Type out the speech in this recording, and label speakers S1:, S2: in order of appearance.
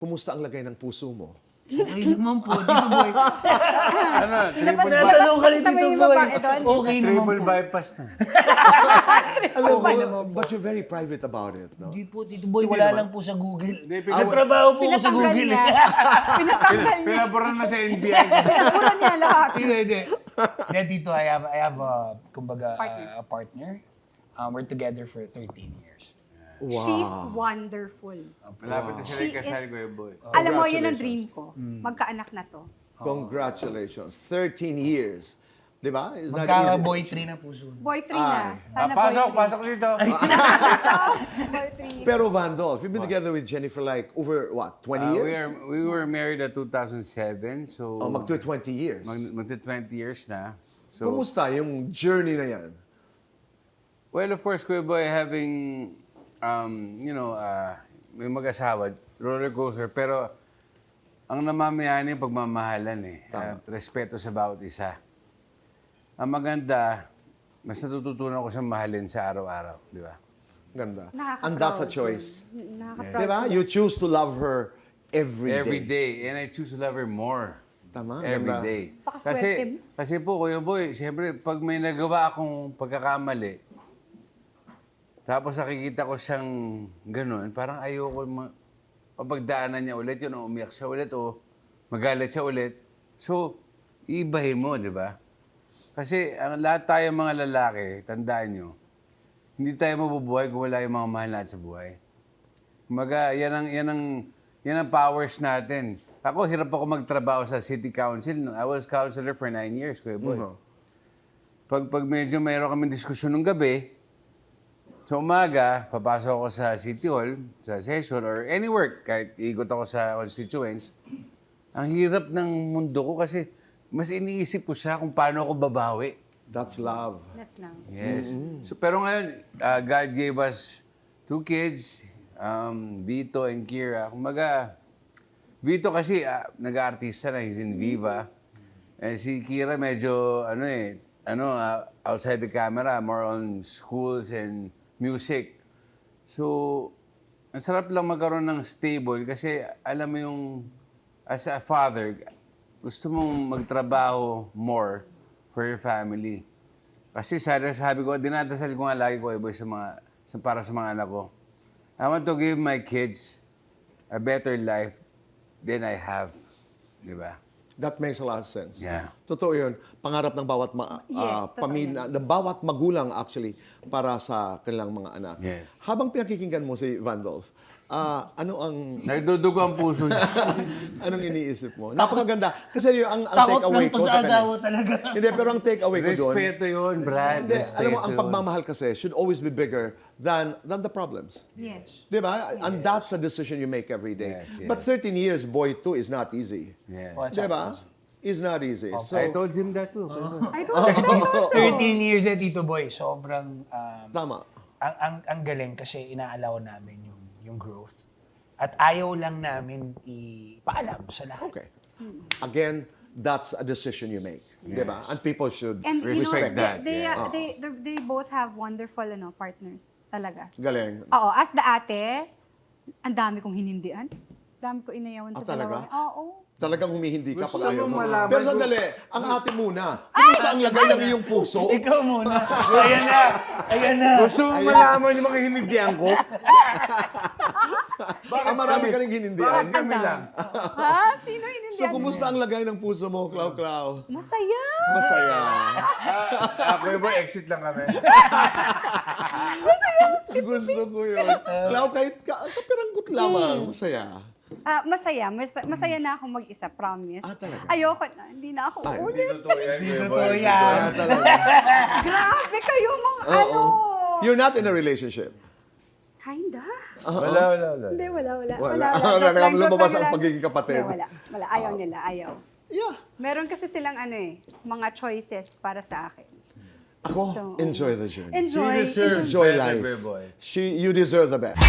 S1: Kumusta ang lagay ng puso mo?
S2: Okay naman po, Tito Boy.
S3: Tinatanong ka ni Tito Boy.
S2: Okay naman
S4: Triple
S2: po.
S4: bypass na.
S1: Alam mo, but you're very private about it, no?
S2: Hindi po, Tito Boy, wala lang po sa Google.
S4: Hindi,
S2: Nagtrabaho po ako sa
S3: Pinatanggal
S2: Google.
S3: niya. Pinatanggal niya.
S4: Pinaburan na sa NBI.
S3: Pinapura niya lahat.
S2: Hindi. Then, Tito, I have kumbaga, a partner. We're together for 13 years.
S1: Wow.
S3: She's wonderful.
S4: Malapit na sila
S3: She
S4: yung kasal
S3: is-
S4: ko yung boy.
S3: Alam mo, yun ang dream ko. Magkaanak na to.
S1: Congratulations. 13 years. Di ba? It's not easy.
S2: Magkaka-boy 3 na po soon.
S3: Boy free na. Sana
S4: Pasok,
S3: boy free.
S4: pasok dito.
S3: Boy free.
S1: Pero Vandolph, you've been together with Jennifer like over, what, 20 years?
S4: We were married at 2007, so
S1: Magto 20 years.
S4: magti 20 years na. So,
S1: Kumusta yung journey na yan?
S4: well, of course, Kuya Boy, having, may mag-asawa, roller coaster, pero ang namamayani yung pagmamahalan eh. At respeto sa bawat isa. Ang maganda, mas natututunan ko siyang mahalin sa araw-araw, di ba?
S1: Ganda.
S3: Nakaka-proud.
S1: And that's a choice.
S3: Nakaka-proud
S1: Di ba?
S3: sila.
S1: You choose to love her every day.
S4: Every day. And I choose to love her more.
S1: Tama.
S4: Every
S1: ganda.
S4: day.
S3: Pakaswerte mo.
S4: Kasi po, Kuya Boy, siyempre, pag may nagawa akong pagkakamali, tapos nakikita ko siyang ganun, parang ayoko papagdaanan niya ulit yun, o umiyak siya ulit, o magalit siya ulit. So, iibahin mo, di ba? Kasi ang lahat tayo mga lalaki, tandaan nyo, hindi tayo mabubuhay kung wala yung mga mahal natin sa buhay. Kumaga, yan ang powers natin. Ako, hirap ako magtrabaho sa city council. I was councilor for 9 years, Kuya Boy. Pag medyo mayroon kami diskusyon ng gabi, sa umaga, papasok ako sa City Hall, sa session, or any work, kahit ikot ako sa constituents. Ang hirap ng mundo ko kasi mas iniisip ko siya kung paano ako babawi.
S1: That's love.
S3: That's lang.
S4: Yes. So, pero ngayon, God gave us 2 kids, Vito and Kira. Kumaga, Vito kasi nag-aartista na, he's in Viva. And si Kira medyo, outside the camera, more on schools and music. So, ang sarap lang magkaroon ng stable kasi alam mo yung, as a father, gusto mong magtrabaho more for your family. Kasi sabi ko, dinadasal ko nga lagi ko para sa mga anak ko. I want to give my kids a better life than I have. Di ba?
S1: That makes a lot of sense.
S4: Yeah.
S1: Totoo yun. Pangarap ng bawat
S3: Yes, totoo
S1: pamilya, ng bawat magulang actually para sa kanilang mga anak.
S4: Yes.
S1: Habang pinakikinggan mo si Vandolph, ano ang
S4: Nagdudugo ang puso niya.
S1: anong iniisip mo? Napakaganda. Kasi yung ang
S2: Takot
S1: take away
S2: lang
S1: ko
S2: to sa
S1: kanya.
S2: asawa talaga.
S1: Hindi, pero ang take away ko doon.
S4: Respeto yun, Brad.
S1: Hindi,
S4: Respeto
S1: alam mo, ang
S4: yun.
S1: pagmamahal kasi should always be bigger than the problems.
S3: Yes.
S1: Di ba? And that's a decision you make every day.
S4: Yes, yes.
S1: But 13 years, boy, too, is not easy.
S4: Yeah.
S2: Oh,
S1: Di ba? Is not easy. So,
S4: I told him that too.
S3: I don't know.
S2: 13 years Tito Boy. Sobrang,
S1: tama.
S2: ang galing kasi inaalaw namin yung growth. At ayaw lang namin ipaalam sa lahat.
S1: Okay. Again, that's a decision you make. Di ba? And people should
S3: And you know,
S4: Respect that,
S3: they both have wonderful partners talaga.
S1: galing.
S3: Oo, as the ate, ang dami kong hinindian. Dami ko inayawan sa
S1: talaga?
S3: dalawa. Oo.
S1: Talagang humihindi ka
S4: Gusto
S1: pag ayaw
S4: mo
S1: mo.
S4: malaman
S1: Pero sandali, ang ate muna. Kumusta ang lagay ng iyong puso?
S2: Ikaw muna. Ayan na. Ayan na.
S4: Gusto mo malaman yung mga hinindihan ko?
S1: Marami ka rin hinindihan.
S4: Kami lang.
S3: Ha? Sino hinindian?
S1: So, kumusta ang lagay ng puso mo, Clau Clau?
S3: Masaya.
S1: Masaya.
S4: Ako yung ba, exit lang kami.
S1: Gusto ko yun. Clau, kahit kapiranggot lamang, masaya.
S3: Masaya na ako mag-isa, promise.
S1: Talaga?
S3: Ayoko na, hindi na ako uulit.
S4: Totoo yan.
S2: Hindi totoo yan.
S3: Grabe kayo mga
S1: You're not in a relationship.
S3: Kinda.
S4: Wala.
S3: Hindi, wala.
S1: Wala.
S3: Joke lang, joke
S1: Lumabas
S3: lang
S1: ang
S3: lang.
S1: pagiging kapatid.
S3: Hindi, wala. Ayaw nila, ayaw.
S1: Yeah.
S3: Meron kasi silang mga choices para sa akin.
S1: Ako,
S3: So,
S1: enjoy the journey.
S3: Enjoy.
S1: Enjoy
S4: better,
S1: life.
S4: boy.
S1: You deserve the best.